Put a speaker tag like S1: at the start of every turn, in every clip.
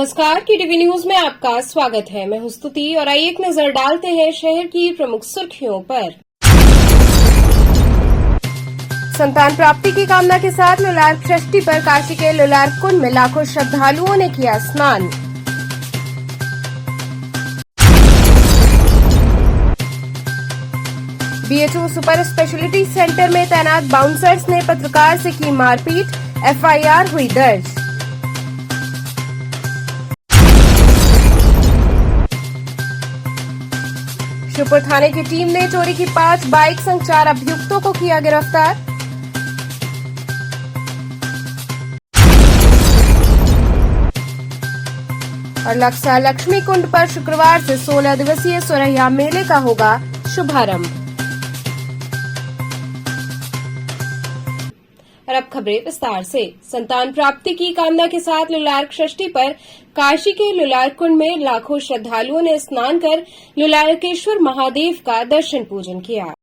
S1: नमस्कार, KTV news में आपका स्वागत है। मैं हूं स्तुति और आइए एक नजर डालते हैं शहर की प्रमुख सुर्खियों पर। संतान प्राप्ति की कामना के साथ लुलार्क षष्ठी पर काशी के लुलार्क कुंड में लाखों श्रद्धालुओं ने किया स्नान। BHO सुपर स्पेशलिटी सेंटर में तैनात बाउंसर्स ने पत्रकार से की मारपीट, FIR हुई दर्ज। श्योपुर थाने की टीम ने चोरी की 5 बाइक संग 4 अभियुक्तों को किया गिरफ्तार। और लक्सा लक्ष्मी कुंड पर शुक्रवार से 16 दिवसीय सोरैया मेले का होगा शुभारंभ। और अब खबरें विस्तार से। संतान प्राप्ति की कामना के साथ लुलार्क षष्ठी पर काशी के लुलार्क कुंड में लाखों श्रद्धालुओं ने स्नान कर लुलार्केश्वर महादेव का दर्शन पूजन किया।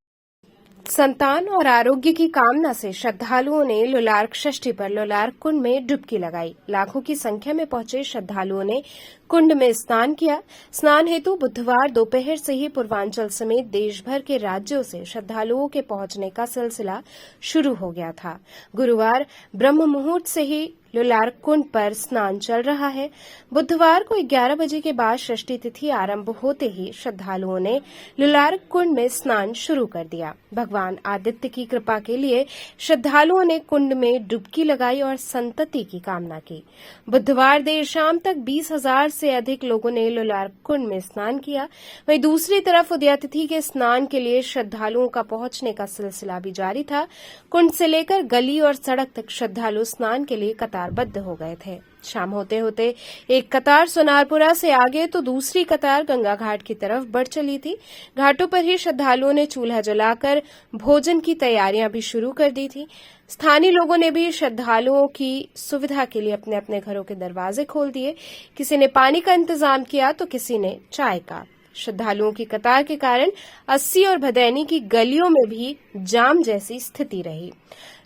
S1: संतान और आरोग्य की कामना से श्रद्धालुओं ने लुलार्क षष्ठी पर लुलार्क कुंड में डुबकी लगाई। लाखों की संख्या में पहुंचे श्रद्धालुओं ने कुंड में स्नान किया। स्नान हेतु बुधवार दोपहर से ही पूर्वांचल समेत देश भर के राज्यों से श्रद्धालुओं के पहुंचने का सिलसिला शुरू हो गया था। गुरुवार ब्रह्म मुहूर्त से ही लुलार्क कुंड पर स्नान चल रहा है। बुधवार को 11 बजे के बाद षष्ठी तिथि आरंभ होते ही श्रद्धालुओं ने लुलार्क कुंड में स्नान शुरू कर दिया। भगवान आदित्य की कृपा के लिए श्रद्धालुओं ने कुंड में डुबकी लगाई और संतति की कामना की। बुधवार देर शाम तक 20,000 से अधिक लोगों ने लुलार्क कुंड में स्नान किया। वहीं दूसरी तरफ उदयातिथि के स्नान के लिए श्रद्धालुओं का पहुंचने का सिलसिला भी जारी था। कुंड से लेकर गली और सड़क तक श्रद्धालु स्नान के लिए कतारबद्ध हो गए थे। शाम होते होते एक कतार सोनारपुरा से आगे तो दूसरी कतार गंगा घाट की तरफ बढ़ चली थी। घाटों पर ही श्रद्धालुओं ने चूल्हा जलाकर भोजन की तैयारियां भी शुरू कर दी थी। स्थानीय लोगों ने भी श्रद्धालुओं की सुविधा के लिए अपने अपने घरों के दरवाजे खोल दिए। किसी ने पानी का इंतजाम किया तो किसी ने चाय का। श्रद्धालुओं की कतार के कारण 80 और भदैनी की गलियों में भी जाम जैसी स्थिति रही।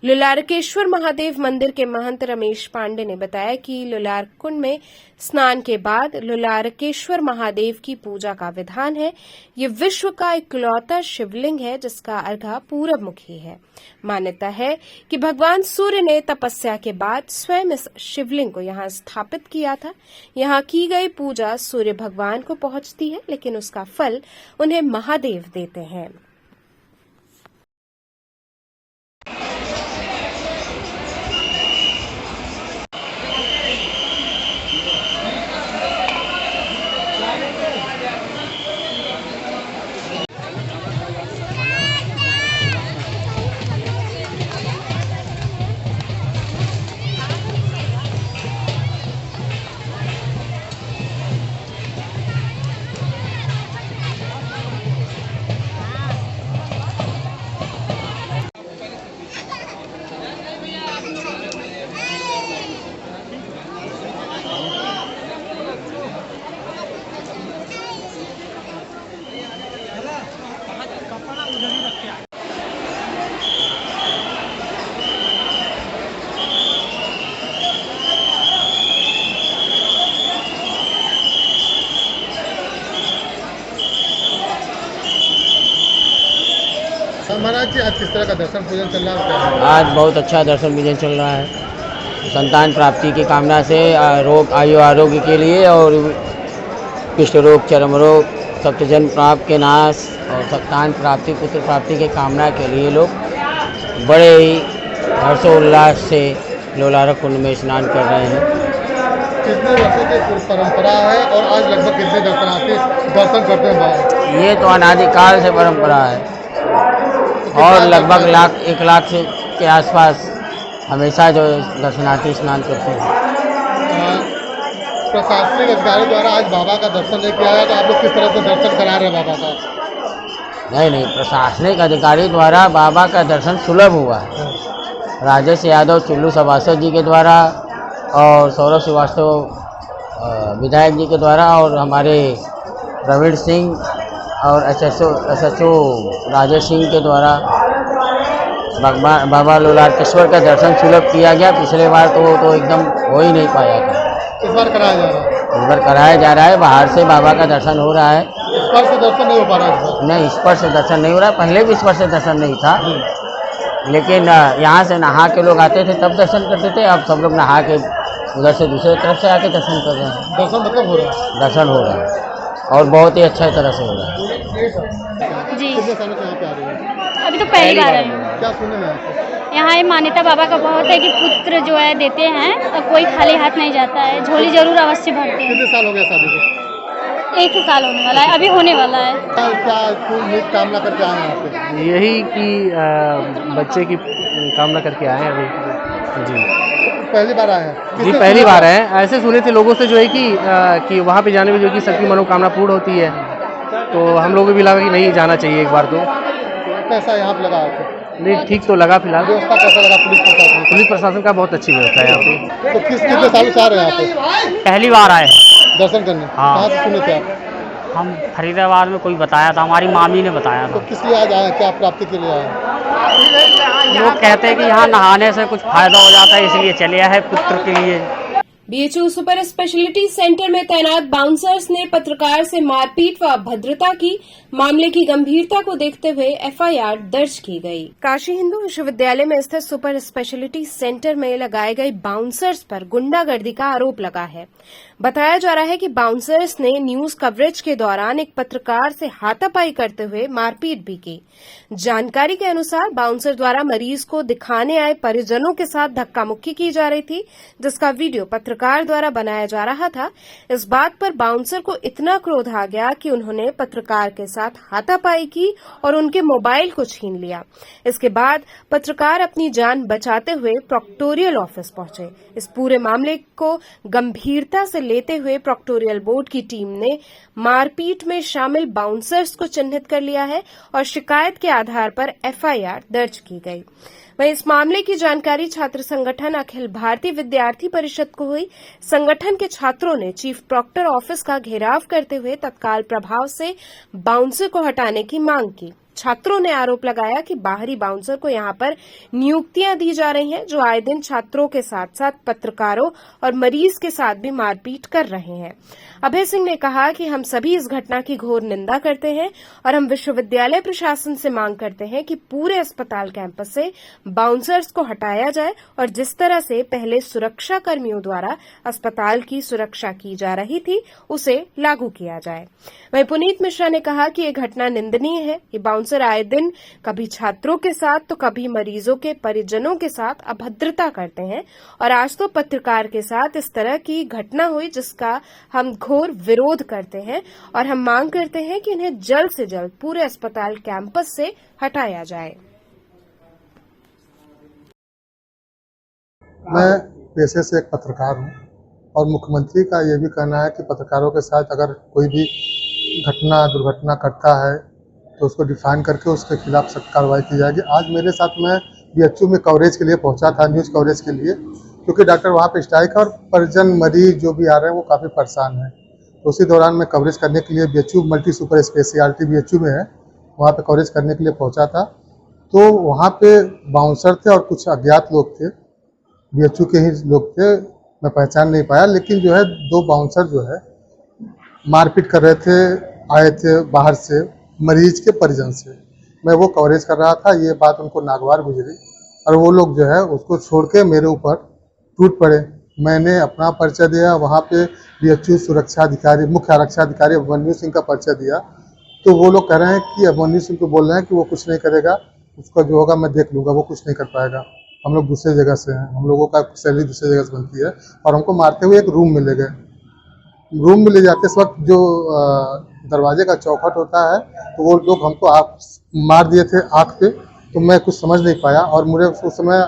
S1: लुलार्केश्वर महादेव मंदिर के महंत रमेश पांडे ने बताया कि लुलार्क कुंड में स्नान के बाद लुलार्केश्वर महादेव की पूजा का विधान है। ये विश्व का इकलौता शिवलिंग है जिसका अर्घा पूरब मुखी है। मान्यता है कि भगवान सूर्य ने तपस्या के बाद स्वयं इस शिवलिंग को यहाँ स्थापित किया था। यहाँ की गई पूजा सूर्य भगवान को पहुंचती है, लेकिन उसका फल उन्हें महादेव देते हैं।
S2: महाराज जी, आज किस तरह का दर्शन पूजन चल रहा है?
S3: आज बहुत अच्छा दर्शन पूजन चल रहा है। संतान प्राप्ति की कामना से आयु आरोग्य के लिए और कुष्ठ रोग, चर्म रोग, सप्तजन प्राप्त के नाश और संतान प्राप्ति, पुत्र प्राप्ति की कामना के लिए लोग बड़े ही हर्षोल्लास से लुलार्क कुंड में स्नान कर रहे हैं।
S2: कितने वर्षों की परंपरा है और आज लगभग कितने दर्शन करते हैं?
S3: ये तो अनादिकाल से परंपरा है और लगभग 1 लाख से के आसपास हमेशा जो दर्शनार्थी स्नान करते हैं।
S2: प्रशासनिक अधिकारियों द्वारा आज बाबा का दर्शन नहीं किया गया, तो आप लोग किस तरह से दर्शन करा रहे हैं बाबा का?
S3: नहीं, प्रशासनिक अधिकारी द्वारा बाबा का दर्शन सुलभ हुआ है। राजेश यादव चुल्लू सभासद जी के द्वारा और सौरभ श्रीवास्तव विधायक जी के द्वारा और हमारे प्रवीण सिंह और SHO राजेश सिंह के द्वारा बाबा लुलार्केश्वर का दर्शन सुलभ किया गया। पिछले बार तो एकदम हो ही नहीं पाया था।
S2: इस बार कराया जा रहा है।
S3: उधर कराया जा रहा है, बाहर से बाबा का दर्शन हो रहा है।
S2: स्पर्श से दर्शन नहीं हो पा रहा है इस बार।
S3: नहीं, स्पर्श से दर्शन नहीं हो रहा है, पहले भी स्पर्श से दर्शन नहीं था, लेकिन यहाँ से नहा के लोग आते थे तब दर्शन करते थे। अब सब लोग नहा के उधर से दूसरे तरफ से आके दर्शन कर रहे हैं।
S2: दर्शन मतलब हो रहा है।
S3: दर्शन हो रहा है और बहुत ही अच्छे तरह से हो रहा है।
S4: जी
S2: कितने सालों से यहाँ पे आ रहे हैं?
S4: अभी तो पहली बार है।
S2: क्या सुने हैं यहाँ पे?
S4: यहाँ ये मान्यता बाबा का बहुत है कि पुत्र जो है देते हैं और कोई खाली हाथ नहीं जाता है, झोली जरूर अवश्य भरते हैं।
S2: कितने साल हो गया शादी को?
S4: 1 ही साल होने वाला है, अभी होने वाला है।
S2: क्या कोई उम्मीद कामना करके आए हैं यहाँ पे?
S5: यही कि बच्चे की कामना करके आए हैं अभी। जी
S2: पहली बार आए हैं?
S5: जी
S2: किसने
S5: पहली
S2: सुना
S5: बार
S2: था?
S5: है। ऐसे सुने थे लोगों से जो है कि वहाँ पे जाने में जो कि सबकी मनोकामना पूर्ण होती है, तो हम लोगों को भी लगा कि नहीं जाना चाहिए एक बार तो।
S2: कैसा यहाँ पे लगा आपको?
S5: नहीं, ठीक तो लगा फिलहाल।
S2: व्यवस्था कैसा लगा पुलिस प्रशासन?
S5: पुलिस प्रशासन का बहुत अच्छी व्यवस्था है यहाँ पे।
S2: तो कितने सालों से आ रहे हैं यहाँ पे
S6: पहली बार आए हैं।
S2: दर्शन करने?
S6: हाँ।
S2: कहाँ से सुने थे आप?
S6: हम फरीदाबाद में कोई बताया था, हमारी मामी ने बताया
S2: तो
S6: था।
S2: किस लिए आज आए हैं? क्या प्राप्ति के लिए आए हैं?
S6: लोग कहते हैं कि यहाँ नहाने से कुछ फायदा हो जाता है, इसलिए चले आए हैं पुत्र के लिए।
S1: बीएचयू सुपर स्पेशलिटी सेंटर में तैनात बाउंसर्स ने पत्रकार से मारपीट व अभद्रता की मामले की गंभीरता को देखते हुए एफआईआर दर्ज की गई। काशी हिंदू विश्वविद्यालय में स्थित सुपर स्पेशलिटी सेंटर में लगाए गए बाउंसर्स पर गुंडागर्दी का आरोप लगा है। बताया जा रहा है कि बाउंसर्स ने न्यूज कवरेज के दौरान एक पत्रकार से हाथापाई करते हुए मारपीट भी की। जानकारी के अनुसार बाउंसर द्वारा मरीज को दिखाने आए परिजनों के साथ धक्का मुक्की की जा रही थी, जिसका वीडियो पत्रकार द्वारा बनाया जा रहा था। इस बात पर बाउंसर को इतना क्रोध आ गया कि उन्होंने पत्रकार के साथ हाथापाई की और उनके मोबाइल को छीन लिया। इसके बाद पत्रकार अपनी जान बचाते हुए प्रोक्टोरियल ऑफिस पहुंचे। इस पूरे मामले को गंभीरता से लेते हुए प्रोक्टोरियल बोर्ड की टीम ने मारपीट में शामिल बाउंसर्स को चिन्हित कर लिया है और शिकायत के आधार पर एफआईआर दर्ज की गई। वहीं इस मामले की जानकारी छात्र संगठन अखिल भारतीय विद्यार्थी परिषद को हुई। संगठन के छात्रों ने चीफ प्रॉक्टर ऑफिस का घेराव करते हुए तत्काल प्रभाव से बाउंसर को हटाने की मांग की। छात्रों ने आरोप लगाया कि बाहरी बाउंसर को यहां पर नियुक्तियां दी जा रही हैं, जो आए दिन छात्रों के साथ साथ पत्रकारों और मरीज के साथ भी मारपीट कर रहे हैं। अभय सिंह ने कहा कि हम सभी इस घटना की घोर निंदा करते हैं और हम विश्वविद्यालय प्रशासन से मांग करते हैं कि पूरे अस्पताल कैंपस से बाउंसर्स को हटाया जाए और जिस तरह से पहले सुरक्षा कर्मियों द्वारा अस्पताल की सुरक्षा की जा रही थी, उसे लागू किया जाए। वहीं पुनीत मिश्रा ने कहा कि यह घटना निंदनीय है। ये बाउंसर आए दिन कभी छात्रों के साथ तो कभी मरीजों के परिजनों के साथ अभद्रता करते हैं और आज तो पत्रकार के साथ इस तरह की घटना हुई, जिसका हम घोर विरोध करते हैं और हम मांग करते हैं कि इन्हें जल्द से जल्द पूरे अस्पताल कैंपस से हटाया जाए।
S2: मैं पेशे से एक पत्रकार हूँ और मुख्यमंत्री का ये भी कहना है कि पत्रकारों के साथ अगर कोई भी घटना दुर्घटना करता है तो उसको डिफाइन करके उसके खिलाफ सख्त कार्रवाई की जाएगी। आज मेरे साथ मैं बीएचयू में कवरेज के लिए पहुंचा था, न्यूज़ कवरेज के लिए, क्योंकि डॉक्टर वहाँ पे स्ट्राइक है और परिजन मरीज जो भी आ रहे हैं वो काफ़ी परेशान हैं। तो उसी दौरान मैं कवरेज करने के लिए BHU multi super speciality BHU में है, वहाँ पे कवरेज करने के लिए पहुँचा था। तो वहाँ पे बाउंसर थे और कुछ अज्ञात लोग थे, बीएचयू के ही लोग थे, मैं पहचान नहीं पाया, लेकिन जो है 2 बाउंसर जो है मारपीट कर रहे थे, आए थे बाहर से मरीज के परिजन से। मैं वो कवरेज कर रहा था, ये बात उनको नागवार गुजरी और वो लोग जो है उसको छोड़ के मेरे ऊपर टूट पड़े। मैंने अपना परिचय दिया, वहाँ पे बीएचयू सुरक्षा अधिकारी मुख्य आरक्षण अधिकारी अभिमन्यु सिंह का परिचय दिया। तो वो लोग कह रहे हैं कि अभिमन्यु सिंह को बोल रहे हैं कि वो कुछ नहीं करेगा, उसका जो होगा मैं देख लूँगा, वो कुछ नहीं कर पाएगा। हम लोग दूसरे जगह से हैं, हम लोगों का सैलरी दूसरी जगह से बनती है और हमको मारते हुए एक रूम में ले गए। रूम में ले जाते इस वक्त जो दरवाजे का चौखट होता है तो वो लोग हमको मार दिए थे आँख पे, तो मैं कुछ समझ नहीं पाया और मुझे उस समय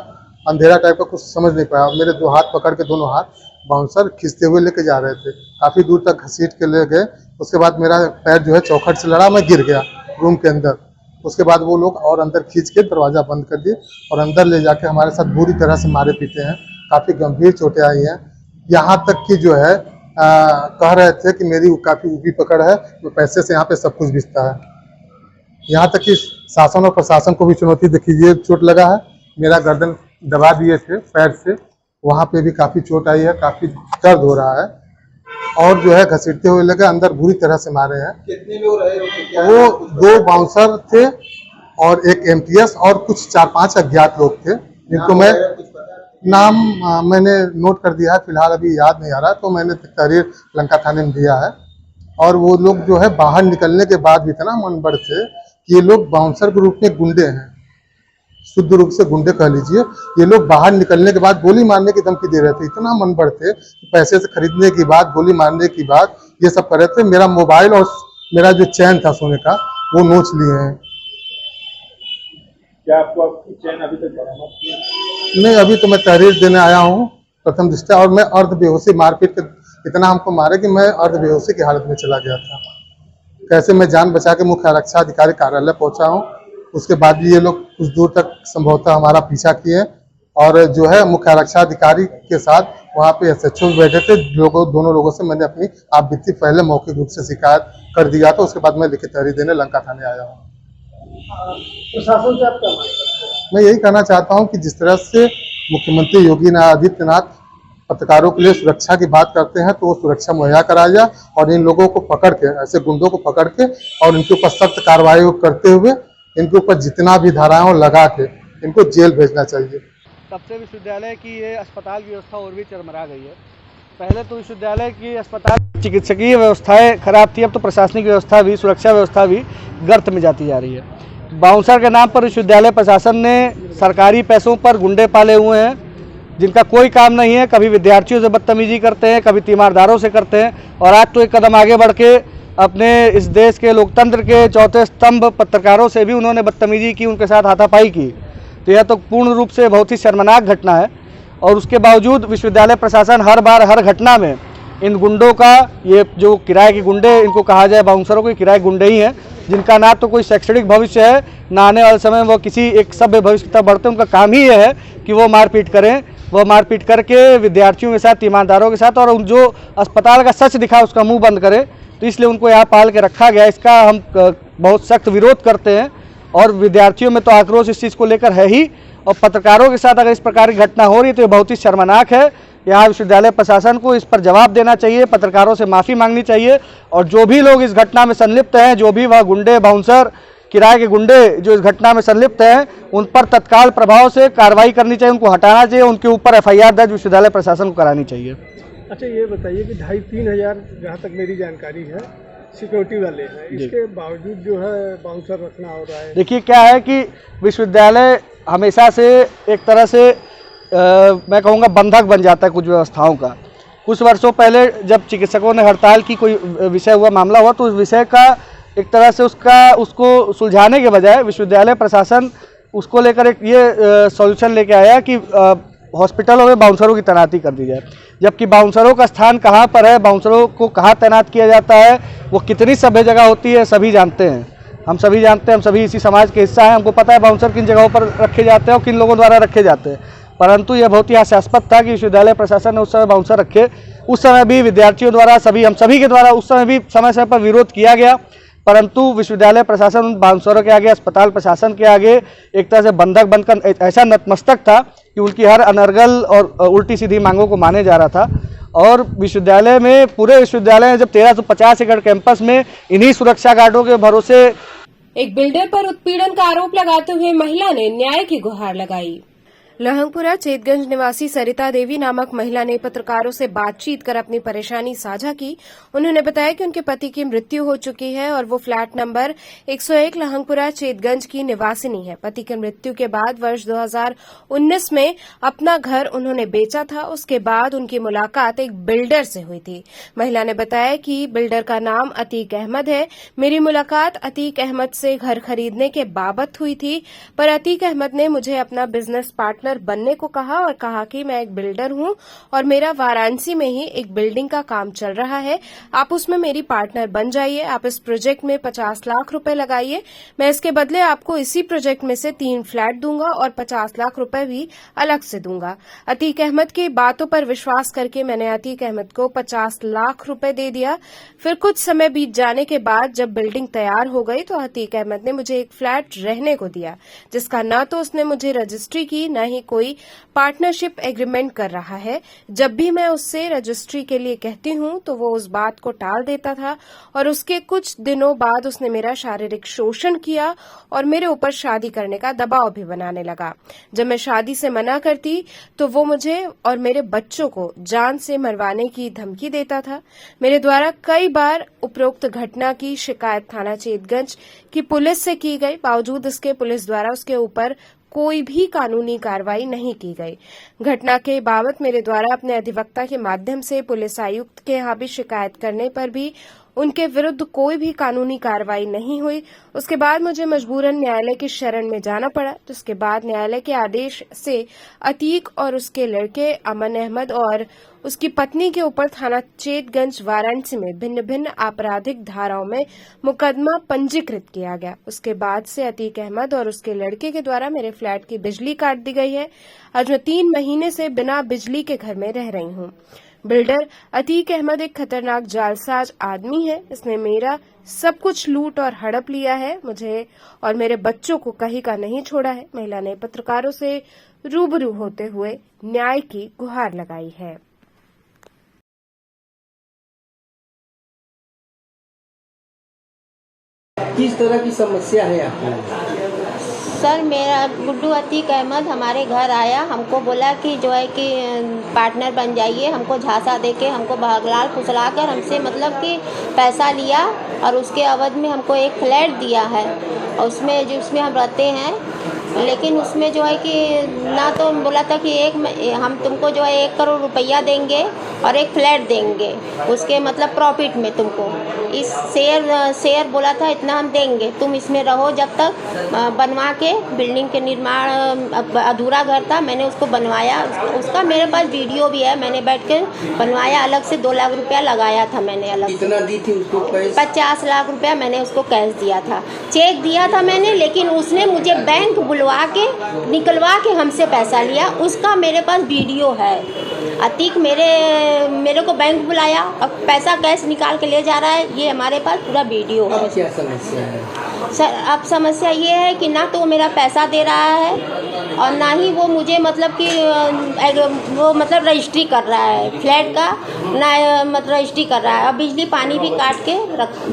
S2: अंधेरा टाइप का कुछ समझ नहीं पाया। मेरे 2 हाथ पकड़ के दोनों हाथ बाउंसर खींचते हुए लेके जा रहे थे, काफ़ी दूर तक घसीट के ले गए। उसके बाद मेरा पैर जो है चौखट से लड़ा, मैं गिर गया रूम के अंदर। उसके बाद वो लोग और अंदर खींच के दरवाज़ा बंद कर दिए और अंदर ले जाके हमारे साथ बुरी तरह से मारे पीटे हैं, काफ़ी गंभीर चोटें आई हैं। यहाँ तक कि जो है कह रहे थे कि मेरी काफ़ी ऊपरी पकड़ है, तो पैसे से यहाँ पे सब कुछ बिकता है। यहाँ तक कि शासन और प्रशासन को भी चुनौती देखिए, ये चोट लगा है, मेरा गर्दन दबा दिए थे पैर से, वहाँ पे भी काफ़ी चोट आई है, काफ़ी दर्द हो रहा है। और जो है घसीटते हुए लेकर अंदर बुरी तरह से मारे हैं। कितने लोग रहे? वो 2 बाउंसर थे और एक एमटीएस और कुछ 4-5 अज्ञात लोग थे, जिनको मैं नाम मैंने नोट कर दिया है, फिलहाल अभी याद नहीं आ रहा, तो मैंने तहरीर लंका थाने में दिया है। और वो लोग जो है बाहर निकलने के बाद भी इतना मनबड़ थे कि ये लोग बाउंसर के रूप में गुंडे हैं, शुद्ध रूप से गुंडे कह लीजिए। ये लोग बाहर निकलने के बाद गोली मारने की धमकी दे रहे थे, इतना मनबड़ थे कि पैसे से खरीदने की बात, गोली मारने की बात, ये सब कर रहे थे। मेरा मोबाइल और मेरा जो चैन था सोने का वो नोच लिए हैं।
S7: क्या आपको आपकी चैन अभी तक बरामद किया?
S2: नहीं, अभी तो मैं तहरीर देने आया हूँ प्रथम दृष्टया, और मैं अर्ध बेहोशी मारपीट के इतना हमको मारे कि मैं अर्ध बेहोशी की हालत में चला गया था। कैसे मैं जान बचा के मुख्य आरक्षक अधिकारी कार्यालय पहुंचा हूँ। उसके बाद भी ये लोग कुछ दूर तक संभवतः हमारा पीछा किए और जो है मुख्य आरक्षक अधिकारी के साथ वहाँ पे एसएचओ भी बैठे थे। दोनों लोगों से मैंने अपनी आप बीती पहले मौखिक रूप से शिकायत कर दिया था। उसके बाद मैं लिखित तहरीर देने लंका थाने आया हूँ।
S7: प्रशासन से आप क्या मांग करते हैं?
S2: मैं यही कहना चाहता हूं कि जिस तरह से मुख्यमंत्री योगी आदित्यनाथ पत्रकारों के लिए सुरक्षा की बात करते हैं, तो वो सुरक्षा मुहैया कराया जाए और इन लोगों को पकड़ के, ऐसे गुंडों को पकड़ के और इनके ऊपर सख्त कार्रवाई करते हुए इनके ऊपर जितना भी धाराएं लगा के इनको जेल भेजना चाहिए।
S5: तब से विश्वविद्यालय की ये अस्पताल की व्यवस्था और भी चरमरा गई है। पहले तो विश्वविद्यालय की अस्पताल चिकित्सकीय व्यवस्थाएं खराब थी, अब तो प्रशासनिक व्यवस्था भी, सुरक्षा व्यवस्था भी गर्त में जाती जा रही है। बाउंसर के नाम पर विश्वविद्यालय प्रशासन ने सरकारी पैसों पर गुंडे पाले हुए हैं, जिनका कोई काम नहीं है। कभी विद्यार्थियों से बदतमीजी करते हैं, कभी तीमारदारों से करते हैं, और आज तो एक कदम आगे बढ़ के अपने इस देश के लोकतंत्र के चौथे स्तंभ पत्रकारों से भी उन्होंने बदतमीजी की, उनके साथ हाथापाई की। तो यह तो पूर्ण रूप से बहुत ही शर्मनाक घटना है। और उसके बावजूद विश्वविद्यालय प्रशासन हर बार हर घटना में इन गुंडों का, ये जो किराए के गुंडे इनको कहा जाए, बाउंसरों के किराए गुंडे ही हैं, जिनका ना तो कोई शैक्षणिक भविष्य है, ना आने वाले समय वो किसी एक सभ्य भविष्य की तरफ बढ़ते। उनका काम ही ये है कि वो मारपीट करें, वो मारपीट करके विद्यार्थियों के साथ, ईमानदारों के साथ, और उन जो अस्पताल का सच दिखा उसका मुंह बंद करें। तो इसलिए उनको यहाँ पाल के रखा गया। इसका हम बहुत सख्त विरोध करते हैं और विद्यार्थियों में तो आक्रोश इस चीज़ को लेकर है ही, और पत्रकारों के साथ अगर इस प्रकार की घटना हो रही है तो ये बहुत ही शर्मनाक है। यहाँ विश्वविद्यालय प्रशासन को इस पर जवाब देना चाहिए, पत्रकारों से माफ़ी मांगनी चाहिए, और जो भी लोग इस घटना में संलिप्त हैं, जो भी वह गुंडे, बाउंसर, किराए के गुंडे जो इस घटना में संलिप्त हैं, उन पर तत्काल प्रभाव से कार्रवाई करनी चाहिए, उनको हटाना चाहिए, उनके ऊपर एफआईआर दर्ज विश्वविद्यालय प्रशासन को करानी चाहिए।
S7: अच्छा, ये बताइए कि 2,500-3 हज़ार, जहाँ तक मेरी जानकारी है, सिक्योरिटी वाले हैं, इसके बावजूद जो है बाउंसर रखना हो रहा है।
S5: देखिए क्या है कि विश्वविद्यालय हमेशा से एक तरह से मैं कहूँगा बंधक बन जाता है कुछ व्यवस्थाओं का। कुछ वर्षों पहले जब चिकित्सकों ने हड़ताल की कोई विषय हुआ, मामला हुआ, तो उस विषय का एक तरह से उसको सुलझाने के बजाय विश्वविद्यालय प्रशासन उसको लेकर एक ये सॉल्यूशन लेके आया कि हॉस्पिटलों में बाउंसरों की तैनाती कर दी जाए। जबकि बाउंसरों का स्थान कहाँ पर है, बाउंसरों को कहाँ तैनात किया जाता है, वो कितनी सभ्य जगह होती है, सभी जानते हैं। हम सभी जानते हैं, हम सभी इसी समाज के हिस्सा हैं। हमको पता है बाउंसर किन जगहों पर रखे जाते हैं और किन लोगों द्वारा रखे जाते हैं। परंतु यह बहुत ही हास्यास्पद था कि विश्वविद्यालय प्रशासन ने उस समय बाउंसर रखे। उस समय भी विद्यार्थियों द्वारा, हम सभी के द्वारा उस समय भी समय समय पर विरोध किया गया, परंतु विश्वविद्यालय प्रशासन उन बाउंसरों के आगे, अस्पताल प्रशासन के आगे एक तरह से बंधक बनकर ऐसा नतमस्तक था कि उनकी हर अनर्गल और उल्टी सीधी मांगों को माने जा रहा था। और विश्वविद्यालय में, पूरे विश्वविद्यालय में जब 1350 एकड़ कैंपस में इन्हीं सुरक्षा गार्डों के भरोसे
S1: एक बिल्डर पर उत्पीड़न का आरोप लगाते हुए महिला ने न्याय की गुहार लगाई। लहंगपुरा चेतगंज निवासी सरिता देवी नामक महिला ने पत्रकारों से बातचीत कर अपनी परेशानी साझा की। उन्होंने बताया कि उनके पति की मृत्यु हो चुकी है और वो फ्लैट नंबर 101 लहंगपुरा चेतगंज की निवासिनी है। पति की मृत्यु के बाद वर्ष 2019 में अपना घर उन्होंने बेचा था। उसके बाद उनकी मुलाकात एक बिल्डर से हुई थी। महिला ने बताया कि बिल्डर का नाम अतीक अहमद है। मेरी मुलाकात अतीक अहमद से घर खरीदने के बाबत हुई थी, पर अतीक अहमद ने मुझे अपना बिजनेस पार्टनर बनने को कहा और कहा कि मैं एक बिल्डर हूं और मेरा वाराणसी में ही एक बिल्डिंग का काम चल रहा है, आप उसमें मेरी पार्टनर बन जाइए। आप इस प्रोजेक्ट में 50 लाख रुपए लगाइए, मैं इसके बदले आपको इसी प्रोजेक्ट में से 3 फ्लैट दूंगा और 50 लाख रुपए भी अलग से दूंगा। अतीक अहमद की बातों पर विश्वास करके मैंने अतीक अहमद को 50 लाख रुपए दे दिया। फिर कुछ समय बीत जाने के बाद जब बिल्डिंग तैयार हो गई तो अतीक अहमद ने मुझे एक फ्लैट रहने को दिया, जिसका न तो उसने मुझे रजिस्ट्री की, न ही कहीं कोई पार्टनरशिप एग्रीमेंट कर रहा है। जब भी मैं उससे रजिस्ट्री के लिए कहती हूं तो वो उस बात को टाल देता था और उसके कुछ दिनों बाद उसने मेरा शारीरिक शोषण किया और मेरे ऊपर शादी करने का दबाव भी बनाने लगा। जब मैं शादी से मना करती तो वो मुझे और मेरे बच्चों को जान से मरवाने की धमकी देता था। मेरे द्वारा कई बार उपरोक्त घटना की शिकायत थाना चेतगंज की पुलिस से की गई, बावजूद इसके पुलिस द्वारा उसके ऊपर कोई भी कानूनी कार्रवाई नहीं की गई। घटना के बाबत मेरे द्वारा अपने अधिवक्ता के माध्यम से पुलिस आयुक्त के यहाँ भी शिकायत करने पर भी उनके विरुद्ध कोई भी कानूनी कार्रवाई नहीं हुई। उसके बाद मुझे मजबूरन न्यायालय की शरण में जाना पड़ा, जिसके बाद न्यायालय के आदेश से अतीक और उसके लड़के अमन अहमद और उसकी पत्नी के ऊपर थाना चेतगंज वाराणसी में भिन्न भिन्न आपराधिक धाराओं में मुकदमा पंजीकृत किया गया। उसके बाद से अतीक अहमद और उसके लड़के के द्वारा मेरे फ्लैट की बिजली काट दी गई है। आज मैं 3 महीने से बिना बिजली के घर में रह रही हूँ। बिल्डर अतीक अहमद एक खतरनाक जालसाज आदमी है। इसने मेरा सब कुछ लूट और हड़प लिया है। मुझे और मेरे बच्चों को कहीं का नहीं छोड़ा है। महिला ने पत्रकारों से रूबरू होते हुए न्याय की गुहार लगाई है।
S8: किस तरह की समस्या है आपको?
S9: सर, मेरा गुड्डू अतीक अहमद हमारे घर आया, हमको बोला कि जो है कि पार्टनर बन जाइए। हमको झांसा देके हमको भागलाल फुसला कर हमसे मतलब कि पैसा लिया और उसके अवध में हमको एक फ्लैट दिया है और उसमें हम रहते हैं। लेकिन उसमें जो है कि ना तो बोला था कि हम तुमको जो है 1 करोड़ रुपया देंगे और एक फ्लैट देंगे उसके मतलब प्रॉफिट में तुमको इस शेयर बोला था इतना हम देंगे, तुम इसमें रहो जब तक बनवा के बिल्डिंग के निर्माण अधूरा घर था, मैंने उसको बनवाया। उसका मेरे पास वीडियो भी है, मैंने बैठ के बनवाया। अलग से 2 लाख रुपया लगाया था मैंने। अलग
S8: कितना दी थी उसको?
S9: 50 लाख रुपया मैंने उसको कैश दिया था, चेक दिया था मैंने। लेकिन उसने मुझे बैंक बुलवा के निकलवा के हमसे पैसा लिया, उसका मेरे पास वीडियो है। अतीक मेरे को बैंक बुलाया और पैसा कैश निकाल के ले जा रहा है, ये हमारे पास पूरा वीडियो है।
S8: क्या समस्या है
S9: सर? अब समस्या ये है कि ना तो वो मेरा पैसा दे रहा है और ना ही वो मुझे मतलब कि वो मतलब रजिस्ट्री कर रहा है फ्लैट का, ना मतलब रजिस्ट्री कर रहा है। और बिजली पानी भी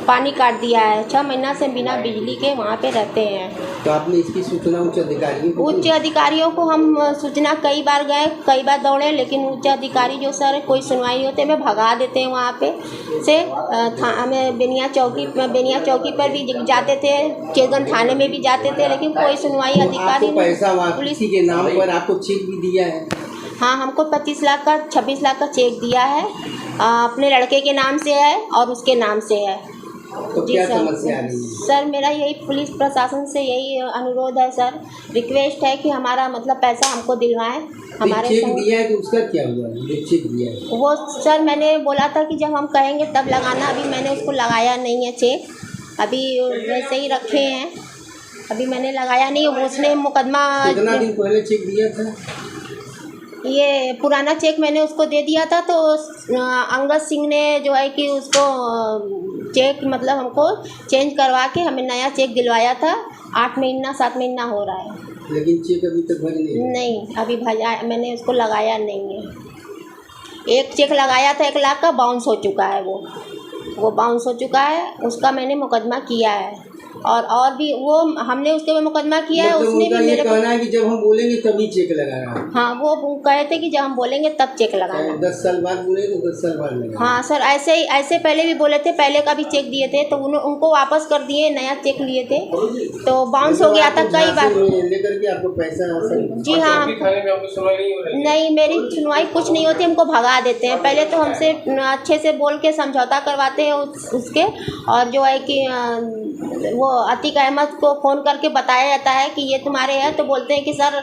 S9: पानी काट दिया है। 6 महीना से बिना बिजली के वहाँ पे रहते हैं।
S8: तो आपने इसकी सूचना उच्च अधिकारियों को
S9: हम सूचना कई बार गए, कई बार दौड़े, लेकिन उच्च अधिकारी जो सर कोई सुनवाई होते में भगा देते हैं। वहाँ पे से हमें बेनिया चौकी पर भी जाते थे, चेतगंज थाने में भी जाते थे, लेकिन कोई सुनवाई अधिकारी
S8: पुलिस के नाम पर आपको चेक भी दिया है?
S9: हाँ, हमको 25 लाख का 26 लाख का चेक दिया है। अपने लड़के के नाम से है और उसके नाम से है।
S8: तो क्या समस्या है
S9: सर? मेरा यही पुलिस प्रशासन से यही अनुरोध है सर, रिक्वेस्ट है कि हमारा मतलब पैसा हमको दिलवाएं। हमारे
S8: चेक दिया है तो उसका क्या हुआ? चेक दिया है
S9: वो सर, मैंने बोला था कि जब हम कहेंगे तब लगाना। अभी मैंने उसको लगाया नहीं है चेक, अभी वैसे ही रखे हैं, अभी मैंने लगाया नहीं। उसने मुकदमा
S8: कितना दिन पहले चेक दिया था?
S9: ये पुराना चेक मैंने उसको दे दिया था, तो अंगद सिंह ने जो है कि उसको चेक मतलब हमको चेंज करवा के हमें नया चेक दिलवाया था। 8 महीना 7 महीना हो रहा है,
S8: लेकिन चेक अभी तक भजा
S9: नहीं। अभी भजा मैंने उसको लगाया नहीं है। एक चेक लगाया था 1 लाख का, बाउंस हो चुका है। वो बाउंस हो चुका है, उसका मैंने मुकदमा किया है। और भी वो हमने उसके में मुकदमा किया है। उसने भी मेरे
S8: कहना है कि जब हम बोलेंगे तभी चेक लगाना।
S9: हाँ, वो कहे थे कि जब हम बोलेंगे तब चेक लगाना।
S8: 10 साल बाद बोले तो 10 साल बाद लगाना।
S9: हाँ सर, ऐसे पहले भी बोले थे, पहले का भी चेक दिए थे तो उनको वापस कर दिए, नया चेक लिए थे तो बाउंस हो गया था कई बार।
S8: लेकर के आपको पैसा?
S9: जी हाँ, नहीं, मेरी सुनवाई कुछ नहीं होती, हमको भगा देते हैं। पहले तो हमसे अच्छे से बोल के समझौता करवाते हैं उसके, और जो है कि वो अतीक अहमद को फ़ोन करके बताया जाता है कि ये तुम्हारे हैं, तो बोलते हैं कि सर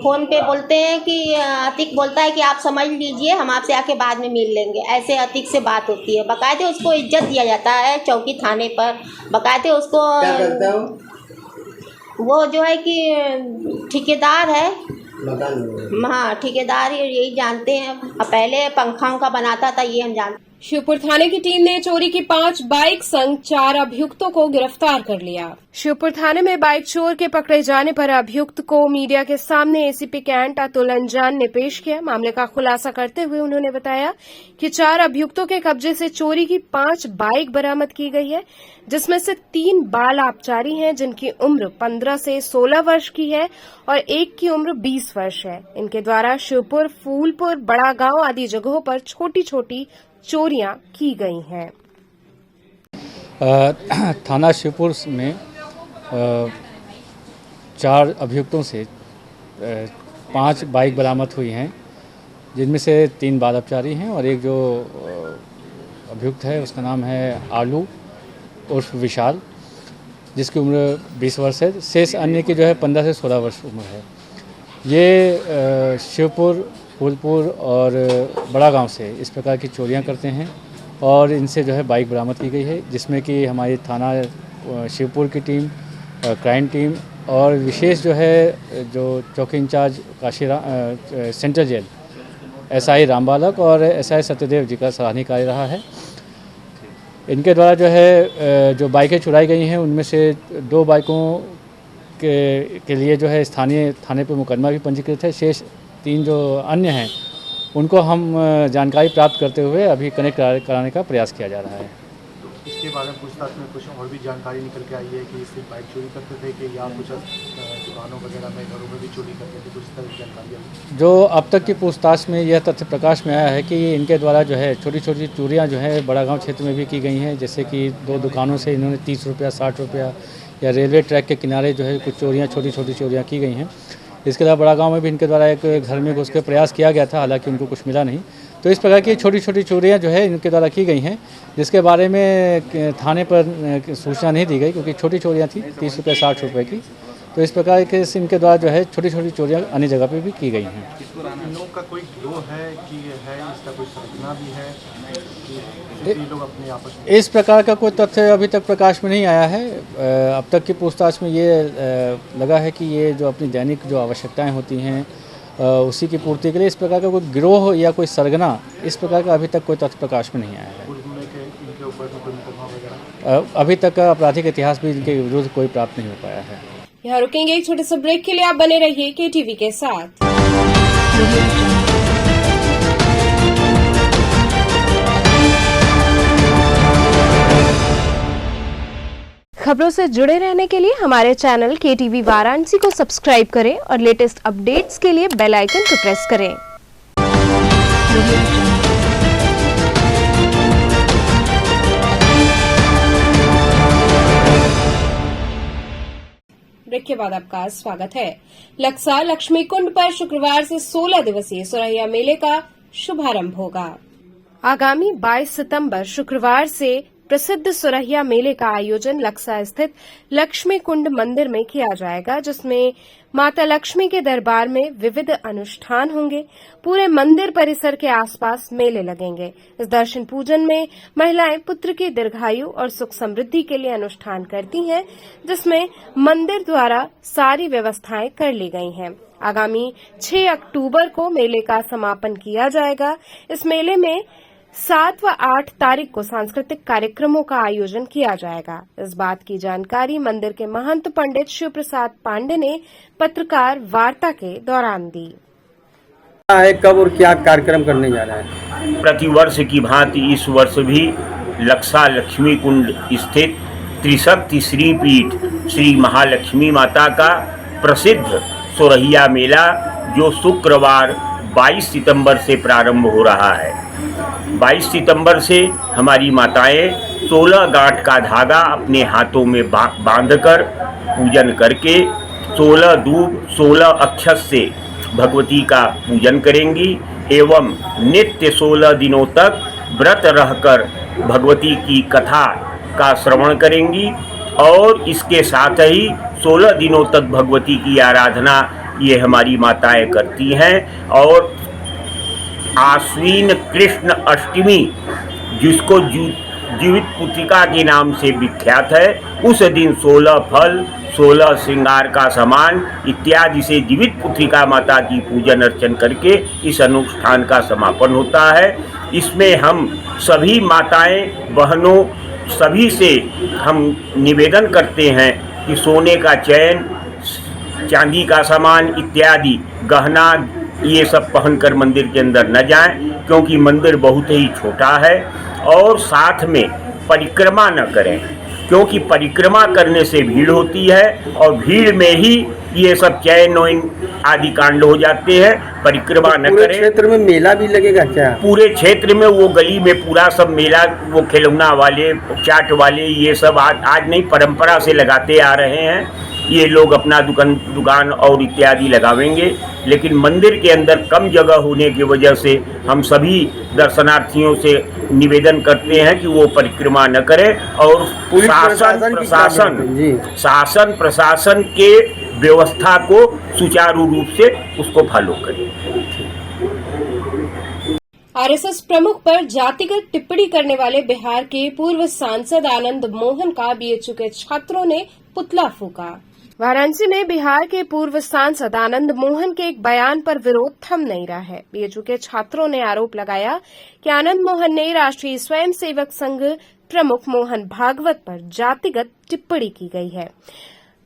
S9: फ़ोन पे बोलते हैं कि अतीक बोलता है कि आप समझ लीजिए, हम आपसे आके बाद में मिल लेंगे। ऐसे अतीक से बात होती है। बाकायदे उसको इज्जत दिया जाता है चौकी थाने पर, बाकायदे उसको।
S8: क्या करता हो?
S9: वो जो है कि ठेकेदार है। हाँ, ठेकेदार यही जानते हैं। पहले पंखा बनाता था, ये हम जानते।
S1: श्योपुर थाने की टीम ने चोरी की 5 बाइक संग 4 अभियुक्तों को गिरफ्तार कर लिया। श्योपुर थाने में बाइक चोर के पकड़े जाने पर अभियुक्त को मीडिया के सामने एसीपी कैंट अतुल अंजान ने पेश किया। मामले का खुलासा करते हुए उन्होंने बताया कि 4 अभियुक्तों के कब्जे से चोरी की 5 बाइक बरामद की गई है, जिसमें से 3 बाल आबकारी हैं जिनकी उम्र 15 से 16 वर्ष की है और एक की उम्र 20 वर्ष है। इनके द्वारा श्योपुर, फूलपुर, बड़ा गांव आदि जगहों पर छोटी छोटी चोरियां की गई हैं।
S10: थाना शिवपुर में 4 अभियुक्तों से 5 बाइक बरामद हुई हैं, जिनमें से 3 बाल आबकारी हैं और एक जो अभियुक्त है उसका नाम है आलू उर्फ विशाल, जिसकी उम्र 20 वर्ष है। शेष अन्य की जो है 15 से 16 वर्ष उम्र है। ये शिवपुर, फूलपुर और बड़ा गांव से इस प्रकार की चोरियां करते हैं और इनसे जो है बाइक बरामद की गई है, जिसमें कि हमारी थाना शिवपुर की टीम, क्राइम टीम और विशेष जो है जो चौकी incharge central jail SI Rambalak और एसआई सत्यदेव जी का सराहनीय कार्य रहा है। इनके द्वारा जो है जो बाइकें चुराई गई हैं उनमें से 2 बाइकों के लिए जो है स्थानीय थाने पर मुकदमा भी पंजीकृत है। शेष 3 जो अन्य हैं उनको हम जानकारी प्राप्त करते हुए अभी कनेक्ट कराने का प्रयास किया जा रहा है।
S2: इसके बारे में पूछताछ में कुछ और भी जानकारी निकल के आई है कि सिर्फ बाइक चोरी करते थे कि या कुछ दुकानों वगैरह में, घरों में भी चोरी करते थे, कुछ तरह की जानकारी आई? जो अब तक की पूछताछ में यह तथ्य प्रकाश में आया है कि इनके द्वारा जो है छोटी छोटी चोरियाँ जो है बड़ा गाँव क्षेत्र में भी की गई हैं। जैसे कि 2 दुकानों से इन्होंने 30 रुपया, 60 रुपया या रेलवे ट्रैक के किनारे जो है कुछ चोरियाँ, छोटी छोटी चोरियाँ की गई हैं। इसके अलावा बड़ा गांव में भी इनके द्वारा एक घर में घुस के प्रयास किया गया था, हालांकि उनको कुछ मिला नहीं। तो इस प्रकार की छोटी छोटी चोरियां जो है इनके द्वारा की गई हैं, जिसके बारे में थाने पर सूचना नहीं दी गई क्योंकि छोटी चोरियां थी 30 रुपये 60 रुपये की। तो इस प्रकार के इनके द्वारा जो है छोटी छोटी चोरियां अन्य जगह पे भी की गई हैं। इन लोगों का कोई गिरोह है कि है, इसका कोई संरचना भी है कि लोग अपने आपस में? इस प्रकार का कोई तथ्य अभी तक प्रकाश में नहीं आया है। अब तक की पूछताछ में ये लगा है कि ये जो अपनी दैनिक जो आवश्यकताएं होती हैं उसी की पूर्ति के लिए इस प्रकार का कोई गिरोह या कोई सरगना, इस प्रकार का अभी तक कोई तथ्य प्रकाश में नहीं आया है। अभी तक का आपराधिक इतिहास भी इनके विरुद्ध कोई प्राप्त नहीं हो पाया है।
S1: यहाँ रुकेंगे एक छोटे से ब्रेक के लिए, आप बने रहिए केटीवी के साथ। खबरों से जुड़े रहने के लिए हमारे चैनल केटीवी वाराणसी को सब्सक्राइब करें और लेटेस्ट अपडेट्स के लिए बेल आइकन को प्रेस करें। ब्रेक के बाद आपका स्वागत है। लक्सा लक्ष्मी कुंड पर शुक्रवार से 16 दिवसीय सुरैया मेले का शुभारंभ होगा। आगामी 22 सितंबर शुक्रवार से प्रसिद्ध सुरैया मेले का आयोजन लक्सा स्थित लक्ष्मी कुंड मंदिर में किया जाएगा, जिसमें माता लक्ष्मी के दरबार में विविध अनुष्ठान होंगे। पूरे मंदिर परिसर के आसपास मेले लगेंगे। इस दर्शन पूजन में महिलाएं पुत्र की दीर्घायु और सुख समृद्धि के लिए अनुष्ठान करती हैं, जिसमें मंदिर द्वारा सारी व्यवस्थाएं कर ली गई हैं। आगामी 6 अक्टूबर को मेले का समापन किया जाएगा। इस मेले में 7 व 8 तारीख को सांस्कृतिक कार्यक्रमों का आयोजन किया जाएगा। इस बात की जानकारी मंदिर के महंत पंडित शिव प्रसाद पांडे ने पत्रकार वार्ता के दौरान दी।
S11: कब और क्या कार्यक्रम करने जा रहा है?
S12: प्रतिवर्ष की भांति इस वर्ष भी लक्सा लक्ष्मी कुंड स्थित त्रिशक्ति श्री पीठ श्री महालक्ष्मी माता का प्रसिद्ध सुरैया मेला जो शुक्रवार 22 सितंबर से प्रारंभ हो रहा है। 22 सितंबर से हमारी माताएं 16 गांठ का धागा अपने हाथों में बांधकर पूजन करके 16 दूब 16 अक्षत से भगवती का पूजन करेंगी एवं नित्य 16 दिनों तक व्रत रहकर भगवती की कथा का श्रवण करेंगी और इसके साथ ही 16 दिनों तक भगवती की आराधना ये हमारी माताएं करती हैं। और आश्विन कृष्ण अष्टमी जिसको जीवित पुत्रिका के नाम से विख्यात है, उस दिन 16 फल 16 श्रृंगार का सामान इत्यादि से जीवित पुत्रिका माता की पूजन अर्चन करके इस अनुष्ठान का समापन होता है। इसमें हम सभी माताएं बहनों सभी से हम निवेदन करते हैं कि सोने का चैन, चांदी का सामान इत्यादि गहना ये सब पहनकर मंदिर के अंदर न जाएं, क्योंकि मंदिर बहुत ही छोटा है। और साथ में परिक्रमा न करें, क्योंकि परिक्रमा करने से भीड़ होती है और भीड़ में ही ये सब चैन आदि कांड हो जाते हैं। परिक्रमा न करें।
S11: क्षेत्र में मेला भी लगेगा क्या?
S12: पूरे क्षेत्र में वो गली में पूरा सब मेला, वो खिलौना वाले, चाट वाले, ये सब आज नहीं परंपरा से लगाते आ रहे हैं। ये लोग अपना दुकान और इत्यादि लगावेंगे, लेकिन मंदिर के अंदर कम जगह होने की वजह से हम सभी दर्शनार्थियों से निवेदन करते हैं कि वो परिक्रमा न करें और शासन प्रशासन के व्यवस्था को सुचारू रूप से उसको फॉलो करें।
S1: आरएसएस प्रमुख पर जातिगत टिप्पणी करने वाले बिहार के पूर्व सांसद आनंद मोहन का बीएचयू के छात्रों ने पुतला फूंका। वाराणसी में बिहार के पूर्व सांसद आनंद मोहन के एक बयान पर विरोध थम नहीं रहा है। बीएचयू के छात्रों ने आरोप लगाया कि आनंद मोहन ने राष्ट्रीय स्वयंसेवक संघ प्रमुख मोहन भागवत पर जातिगत टिप्पणी की गई है।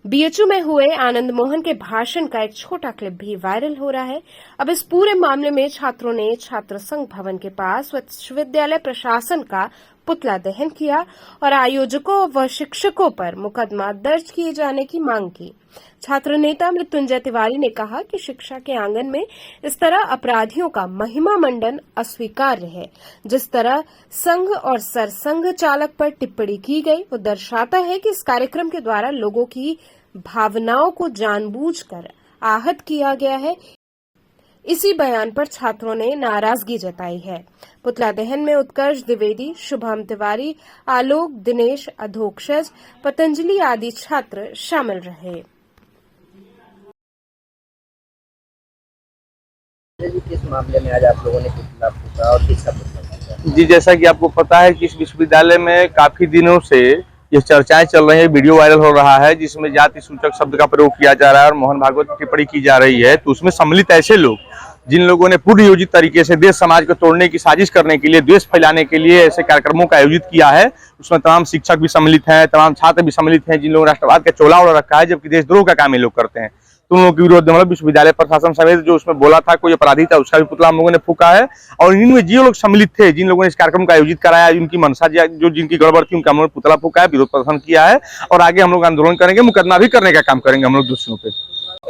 S1: बीएचयू में हुए आनंद मोहन के भाषण का एक छोटा क्लिप भी वायरल हो रहा है। अब इस पूरे मामले में छात्रों ने छात्र संघ भवन के पास विश्वविद्यालय प्रशासन का पुतला दहन किया और आयोजकों व शिक्षकों पर मुकदमा दर्ज किए जाने की मांग की। छात्र नेता मृत्युंजय तिवारी ने कहा कि शिक्षा के आंगन में इस तरह अपराधियों का महिमा मंडन अस्वीकार्य है। जिस तरह संघ और सरसंघ चालक पर टिप्पणी की गई वो दर्शाता है कि इस कार्यक्रम के द्वारा लोगों की भावनाओं को जानबूझकर आहत किया गया है। इसी बयान पर छात्रों ने नाराजगी जताई है। पुतला दहन में उत्कर्ष द्विवेदी, शुभम तिवारी, आलोक, दिनेश, अधोक्षज, पतंजलि आदि छात्र शामिल रहे।
S13: किस मामले में आज आप लोगों ने पुतला फूंका और किसका पुतला फूंका?
S14: जी, जैसा कि आपको पता है कि इस विश्वविद्यालय में काफी दिनों से ये चर्चाएं चल रही है, वीडियो वायरल हो रहा है जिसमें जाति सूचक शब्द का प्रयोग किया जा रहा है और मोहन भागवत की टिप्पणी की जा रही है। तो उसमें सम्मिलित ऐसे लोग जिन लोगों ने पूर्ण योजित तरीके से देश समाज को तोड़ने की साजिश करने के लिए, द्वेष फैलाने के लिए ऐसे कार्यक्रमों का आयोजित किया है, उसमें तमाम शिक्षक भी सम्मिलित हैं, तमाम छात्र भी सम्मिलित हैं, जिन लोगों ने राष्ट्रवाद का चोला ओढ़ रखा है, जबकि देशद्रोह का काम ये लोग करते हैं। तो उन लोगों के विरोध में मतलब विश्वविद्यालय प्रशासन समेत जो उसमें बोला था कोई अपराधी था, उसका भी पुतला हम लोगों ने फूंका है। और इनमें जो लोग सम्मिलित थे, जिन लोगों ने इस कार्यक्रम का आयोजित कराया, जिनकी मनसा जो जिनकी गड़बड़ थी, उनका हम लोगों ने पुतला फूंका है, विरोध प्रदर्शन किया है और आगे हम लोग आंदोलन करेंगे, मुकदमा भी करने का काम करेंगे हम लोग दोषियों पे।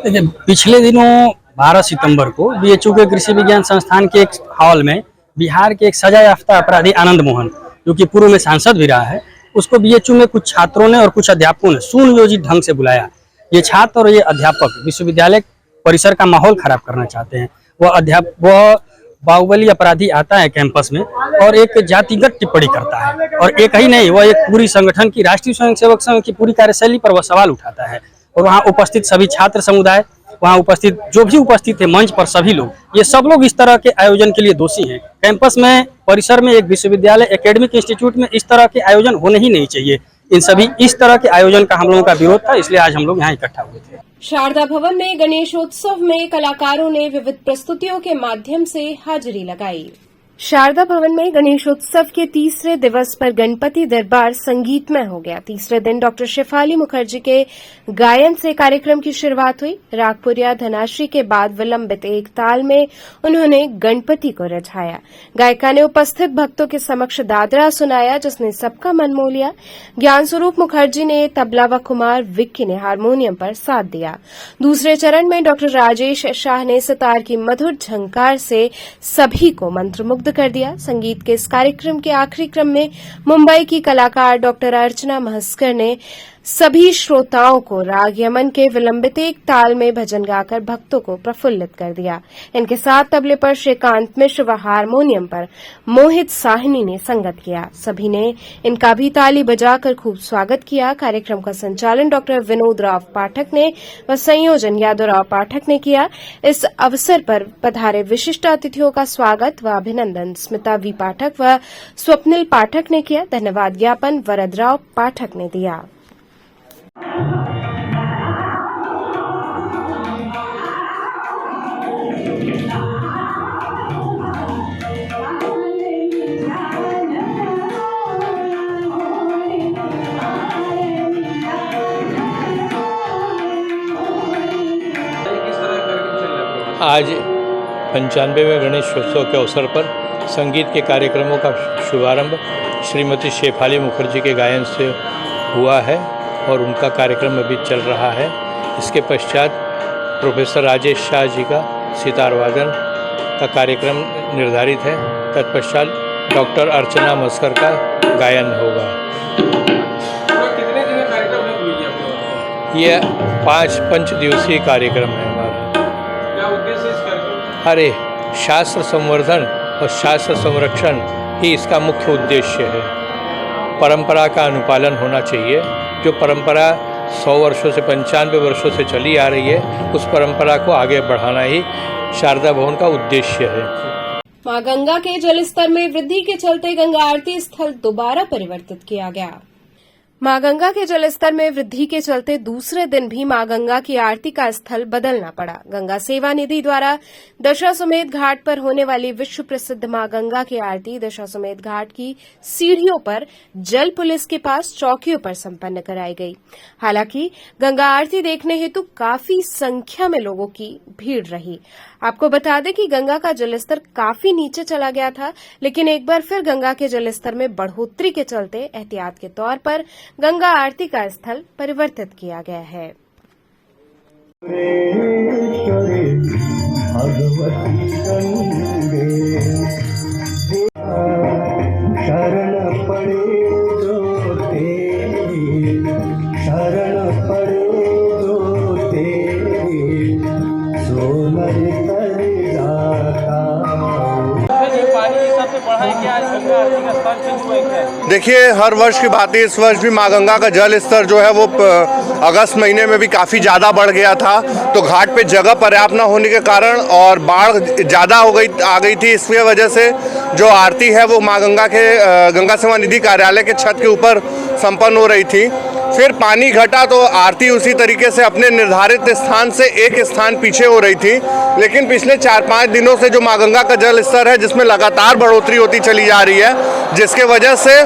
S15: देखिए, पिछले दिनों 12 सितंबर को बीएचयू के कृषि विज्ञान संस्थान के एक हॉल में बिहार के एक सजा याफ्ता अपराधी आनंद मोहन, जो कि पूर्व में सांसद भी रहा है, उसको बीएचयू में कुछ छात्रों ने और कुछ अध्यापकों ने सुनियोजित ढंग से बुलाया। ये छात्र और ये अध्यापक विश्वविद्यालय परिसर का माहौल खराब करना चाहते हैं। वह बाहुबली अपराधी आता है कैंपस में और एक जातिगत टिप्पणी करता है, और एक ही नहीं, वह एक पूरी संगठन की, राष्ट्रीय स्वयंसेवक संघ की पूरी कार्यशैली पर वह सवाल उठाता है। और वहाँ उपस्थित सभी छात्र समुदाय, वहाँ उपस्थित जो भी उपस्थित थे मंच पर सभी लोग, ये सब लोग इस तरह के आयोजन के लिए दोषी हैं। कैंपस में, परिसर में, एक विश्वविद्यालय एकेडमिक इंस्टीट्यूट में इस तरह के आयोजन होने ही नहीं चाहिए। इन सभी इस तरह के आयोजन का हम लोगों का विरोध था, इसलिए आज हम लोग यहाँ इकट्ठा हुए थे।
S1: शारदा भवन में गणेशोत्सव में कलाकारों ने विविध प्रस्तुतियों के माध्यम से हाजिरी लगाई। शारदा भवन में गणेशोत्सव के तीसरे दिवस पर गणपति दरबार संगीतमय हो गया। तीसरे दिन डॉक्टर शेफाली मुखर्जी के गायन से कार्यक्रम की शुरुआत हुई। रागपुरिया धनाश्री के बाद विलंबित एक ताल में उन्होंने गणपति को रिझाया। गायिका ने उपस्थित भक्तों के समक्ष दादरा सुनाया, जिसने सबका मन मोह लिया। ज्ञान स्वरूप मुखर्जी ने तबला व कुमार विक्की ने हारमोनियम पर साथ दिया। दूसरे चरण में डॉक्टर राजेश शाह ने सितार की मधुर झंकार से सभी को मंत्रमुग्ध कर दिया। संगीत के इस कार्यक्रम के आखिरी क्रम में मुंबई की कलाकार डॉक्टर अर्चना महस्कर ने सभी श्रोताओं को राग यमन के विलंबित एक ताल में भजन गाकर भक्तों को प्रफुल्लित कर दिया। इनके साथ तबले पर श्रीकांत मिश्र व हारमोनियम पर मोहित साहनी ने संगत किया। सभी ने इनका भी ताली बजाकर खूब स्वागत किया। कार्यक्रम का संचालन डॉक्टर विनोद राव पाठक ने व संयोजन यादव राव पाठक ने किया। इस अवसर पर पधारे विशिष्ट अतिथियों का स्वागत व अभिनंदन स्मिता वी पाठक व स्वप्निल पाठक ने किया। धन्यवाद ज्ञापन वरदराव पाठक ने दिया।
S16: आज 95वें गणेशोत्सव के अवसर पर संगीत के कार्यक्रमों का शुभारंभ श्रीमती शेफाली मुखर्जी के गायन से हुआ है और उनका कार्यक्रम अभी चल रहा है। इसके पश्चात प्रोफेसर राजेश शाह जी का सितार वादन का कार्यक्रम निर्धारित है। तत्पश्चात डॉक्टर अर्चना मस्कर का गायन होगा।
S11: कितने दिन का कार्यक्रम है?
S16: ये 5 दिवसीय कार्यक्रम है हमारा।
S11: क्या उद्देश्य इस कार्यक्रम?
S16: अरे शास्त्र संवर्धन और शास्त्र संरक्षण ही इसका मुख्य उद्देश्य है। परंपरा का अनुपालन होना चाहिए। जो परंपरा 100 वर्षों से 95 वर्षों से चली आ रही है, उस परंपरा को आगे बढ़ाना ही शारदा भवन का उद्देश्य है।
S1: मां गंगा के जलस्तर में वृद्धि के चलते गंगा आरती स्थल दोबारा परिवर्तित किया गया। मां गंगा के जलस्तर में वृद्धि के चलते दूसरे दिन भी मां गंगा की आरती का स्थल बदलना पड़ा। गंगा सेवा निधि द्वारा दशाश्वमेध घाट पर होने वाली विश्व प्रसिद्ध मां गंगा की आरती दशाश्वमेध घाट की सीढ़ियों पर जल पुलिस के पास चौकियों पर संपन्न कराई गई। हालांकि गंगा आरती देखने हेतु काफी संख्या में लोगों की भीड़ रही। आपको बता दें कि गंगा का जलस्तर काफी नीचे चला गया था, लेकिन एक बार फिर गंगा के जलस्तर में बढ़ोतरी के चलते एहतियात के तौर पर गंगा आरती का स्थल परिवर्तित किया गया है।
S17: देखिए, हर वर्ष की भांति इस वर्ष भी मां गंगा का जल स्तर जो है वो अगस्त महीने में भी काफ़ी ज़्यादा बढ़ गया था। तो घाट पे जगह पर्याप्त न होने के कारण और बाढ़ ज़्यादा आ गई थी। इसकी वजह से जो आरती है वो मां गंगा के गंगा सेवा निधि कार्यालय के छत के ऊपर संपन्न हो रही थी। फिर पानी घटा तो आरती उसी तरीके से अपने निर्धारित स्थान से एक स्थान पीछे हो रही थी। लेकिन पिछले 4-5 दिनों से जो मां गंगा का जल स्तर है, जिसमें लगातार बढ़ोतरी होती चली जा रही है, जिसके वजह से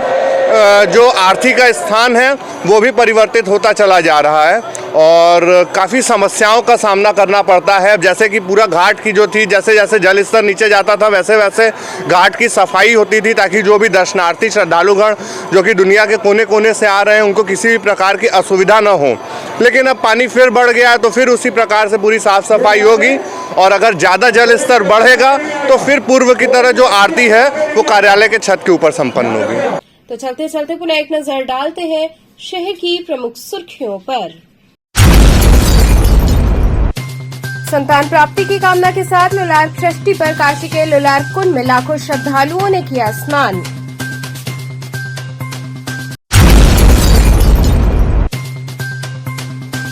S17: जो आरती का स्थान है वो भी परिवर्तित होता चला जा रहा है और काफ़ी समस्याओं का सामना करना पड़ता है। जैसे कि पूरा घाट की जो थी, जैसे जैसे जल स्तर नीचे जाता था वैसे वैसे घाट की सफाई होती थी, ताकि जो भी दर्शनार्थी श्रद्धालुगण जो कि दुनिया के कोने कोने से आ रहे हैं उनको किसी भी प्रकार की असुविधा न हो। लेकिन अब पानी फिर बढ़ गया है तो फिर उसी प्रकार से पूरी साफ सफाई होगी और अगर ज़्यादा जल स्तर बढ़ेगा तो फिर पूर्व की तरह जो आरती है वो कार्यालय के छत के ऊपर संपन्न होगी।
S1: तो चलते चलते पुनः एक नजर डालते हैं शहर की प्रमुख सुर्खियों पर। संतान प्राप्ति की कामना के साथ लुलार्क षष्ठी पर काशी के लुलार्क कुंड में लाखों श्रद्धालुओं ने किया स्नान।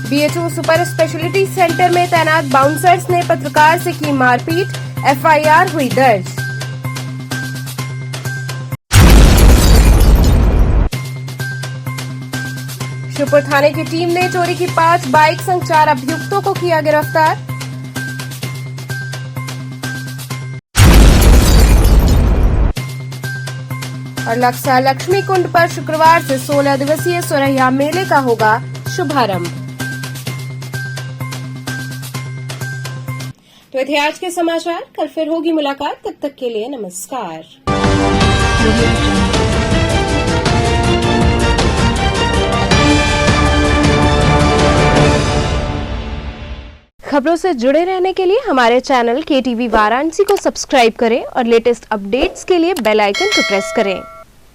S1: BHO सुपर स्पेशलिटी सेंटर में तैनात बाउंसर्स ने पत्रकार से की मारपीट, FIR हुई दर्ज। श्योपुर थाने की टीम ने चोरी की 5 बाइक संग 4 अभियुक्तों को किया गिरफ्तार। और लक्सा लक्ष्मी कुंड पर शुक्रवार से 16 दिवसीय सोरहिया मेले का होगा शुभारंभ। तो ये थे आज के समाचार। कल फिर होगी मुलाकात, तब तक के लिए नमस्कार। खबरों से जुड़े रहने के लिए हमारे चैनल KTV वाराणसी को सब्सक्राइब करें और लेटेस्ट अपडेट्स के लिए बेल आइकन को प्रेस करें।